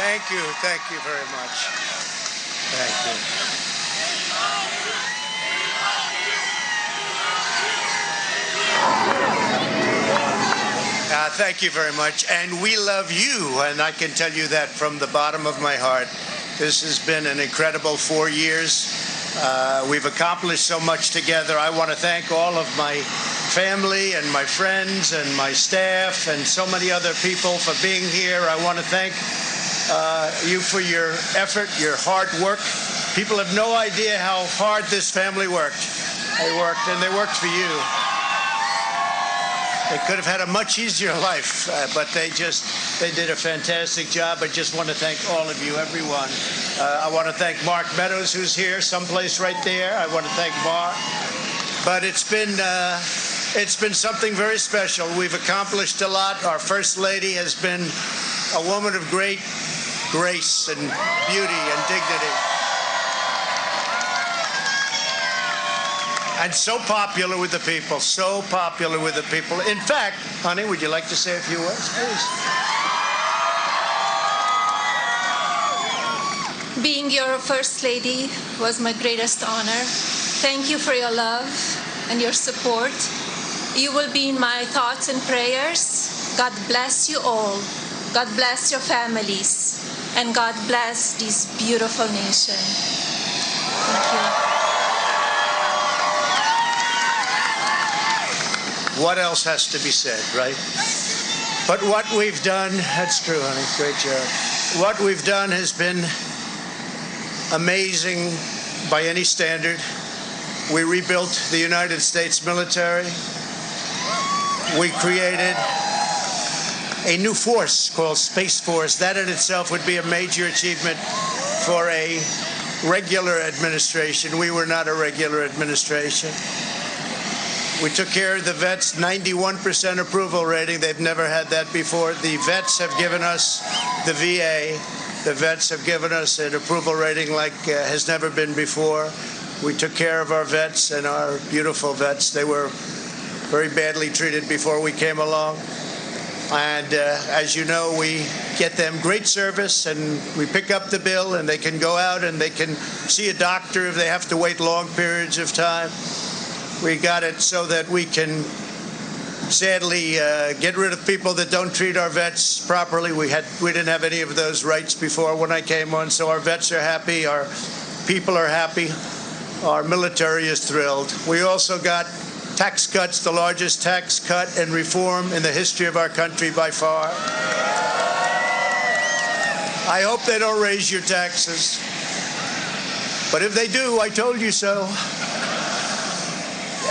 Thank you. Thank you very much. Thank you. Thank you very much. And we love you, and I can tell you that from the bottom of my heart. This has been an incredible 4 years. We've accomplished so much together. I want to thank all of my family and my friends and my staff and so many other people for being here. I want to thank you for your effort, your hard work. People have no idea how hard this family worked. They worked, and they worked for you. They could have had a much easier life, but they did a fantastic job. I just want to thank all of you, everyone. I want to thank Mark Meadows, who's here, someplace right there. I want to thank Mark. But it's been something very special. We've accomplished a lot. Our First Lady has been a woman of great grace and beauty and dignity. And so popular with the people, so popular with the people. In fact, honey, would you like to say a few words, please? Being your First Lady was my greatest honor. Thank you for your love and your support. You will be in my thoughts and prayers. God bless you all. God bless your families. And God bless this beautiful nation. Thank you. What else has to be said, right? But what we've done, that's true, honey, great job. What we've done has been amazing by any standard. We rebuilt the United States military. We created a new force called Space Force. That in itself would be a major achievement for a regular administration. We were not a regular administration. We took care of the vets, 91% approval rating. They've never had that before. The vets have given us, the VA, the vets have given us an approval rating like has never been before. We took care of our vets and our beautiful vets. They were very badly treated before we came along. And as you know, we get them great service, and we pick up the bill, and they can go out and they can see a doctor if they have to wait long periods of time. We got it so that we can sadly get rid of people that don't treat our vets properly. We didn't have any of those rights before when I came on, so our vets are happy, our people are happy, our military is thrilled. We also got tax cuts, the largest tax cut and reform in the history of our country by far. I hope they don't raise your taxes, but if they do, I told you so.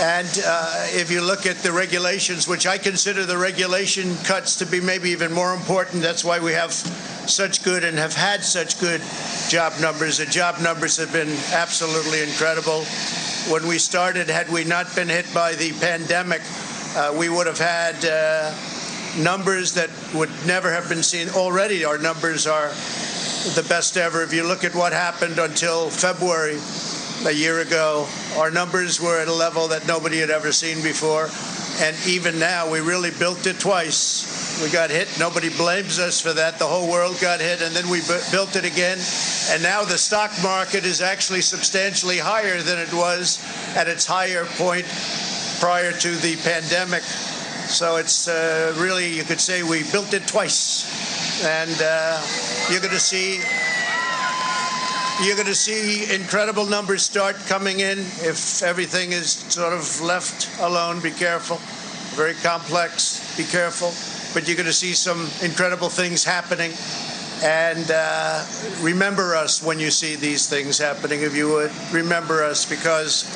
And if you look at the regulations, which I consider the regulation cuts to be maybe even more important, that's why we have such good and have had such good job numbers. The job numbers have been absolutely incredible. When we started, had we not been hit by the pandemic, we would have had numbers that would never have been seen. Already our numbers are the best ever. If you look at what happened until February, a year ago, our numbers were at a level that nobody had ever seen before. And even now, we really built it twice. We got hit. Nobody blames us for that. The whole world got hit, and then we built it again. And now the stock market is actually substantially higher than it was at its higher point prior to the pandemic. So it's really, you could say we built it twice. And you're going to see incredible numbers start coming in if everything is sort of left alone. Be careful. Very complex. Be careful. But you're going to see some incredible things happening. And remember us when you see these things happening, if you would. Remember us, because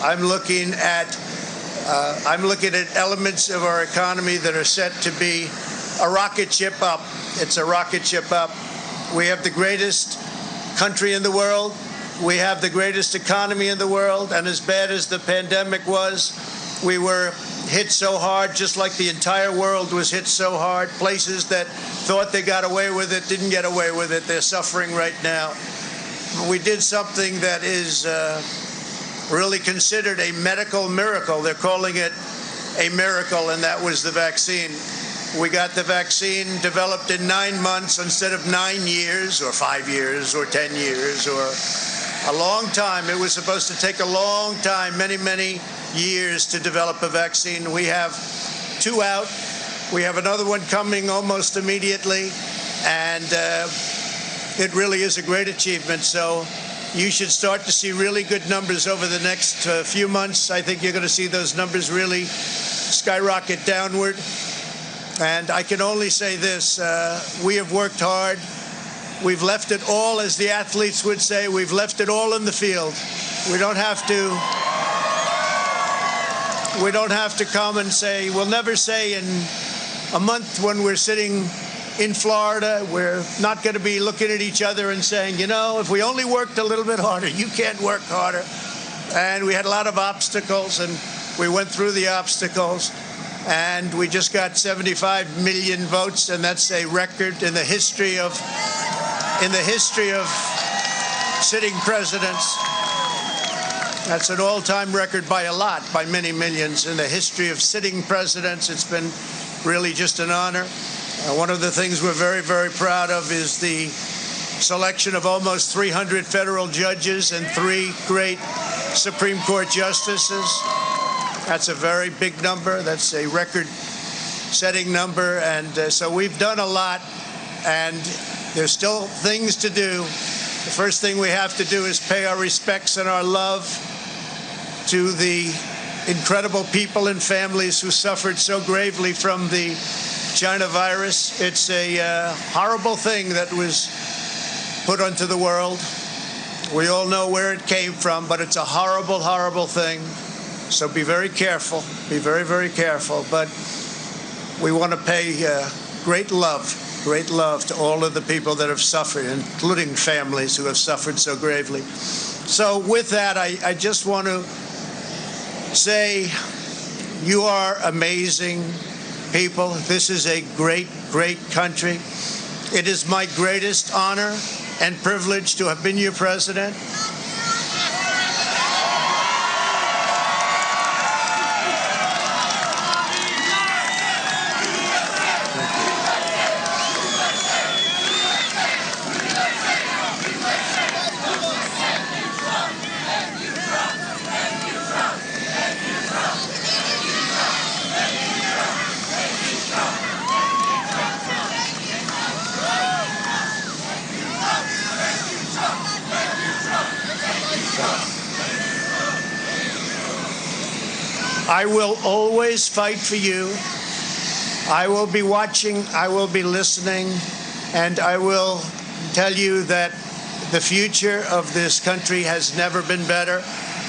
I'm looking at elements of our economy that are set to be a rocket ship up. It's a rocket ship up. We have the greatest country in the world. We have the greatest economy in the world. And as bad as the pandemic was, we were hit so hard, just like the entire world was hit so hard. Places that thought they got away with it didn't get away with it. They're suffering right now. We did something that is really considered a medical miracle. They're calling it a miracle, and that was the vaccine. We got the vaccine developed in 9 months instead of 9 years or 5 years or 10 years or a long time. It was supposed to take a long time, many, many years to develop a vaccine. We have 2 out. We have another one coming almost immediately. And it really is a great achievement. So you should start to see really good numbers over the next few months. I think you're going to see those numbers really skyrocket downward. And I can only say this, we have worked hard. We've left it all, as the athletes would say, we've left it all in the field. We don't have to come and say, we'll never say in a month when we're sitting in Florida, we're not going to be looking at each other and saying, you know, if we only worked a little bit harder, you can't work harder. And we had a lot of obstacles, and we went through the obstacles. And we just got 75 million votes, and that's a record in the history of sitting presidents. That's an all-time record by a lot, by many millions. In the history of sitting presidents, it's been really just an honor. One of the things we're very, very proud of is the selection of almost 300 federal judges and 3 great Supreme Court justices. That's a very big number. That's a record-setting number. And so we've done a lot, and there's still things to do. The first thing we have to do is pay our respects and our love to the incredible people and families who suffered so gravely from the China virus. It's a horrible thing that was put onto the world. We all know where it came from, but it's a horrible, horrible thing. So be very careful. Be very, very careful. But we want to pay great love to all of the people that have suffered, including families who have suffered so gravely. So with that, I just want to say you are amazing people. This is a great, great country. It is my greatest honor and privilege to have been your president. I will always fight for you. I will be watching, I will be listening, and I will tell you that the future of this country has never been better.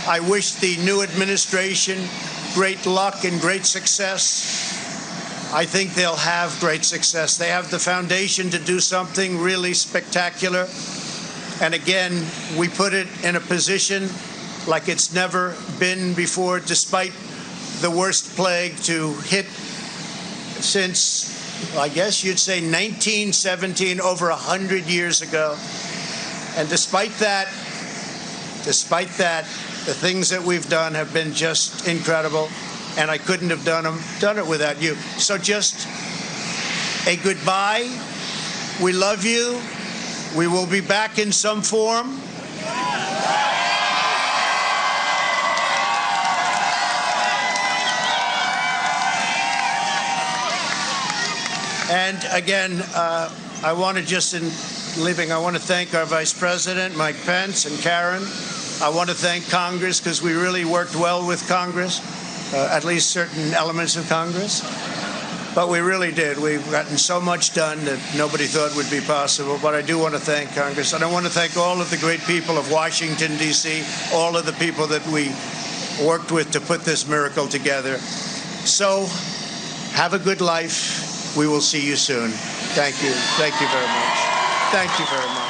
I wish the new administration great luck and great success. I think they'll have great success. They have the foundation to do something really spectacular. And again, we put it in a position like it's never been before, despite the worst plague to hit since, I guess you'd say 1917, over 100 years ago. And despite that, the things that we've done have been just incredible, and I couldn't have done it without you. So just a goodbye. We love you. We will be back in some form. And again, I want to just, in leaving, I want to thank our Vice President, Mike Pence, and Karen. I want to thank Congress, because we really worked well with Congress, at least certain elements of Congress. But we really did. We've gotten so much done that nobody thought would be possible. But I do want to thank Congress. And I want to thank all of the great people of Washington, D.C., all of the people that we worked with to put this miracle together. So have a good life. We will see you soon. Thank you. Thank you very much. Thank you very much.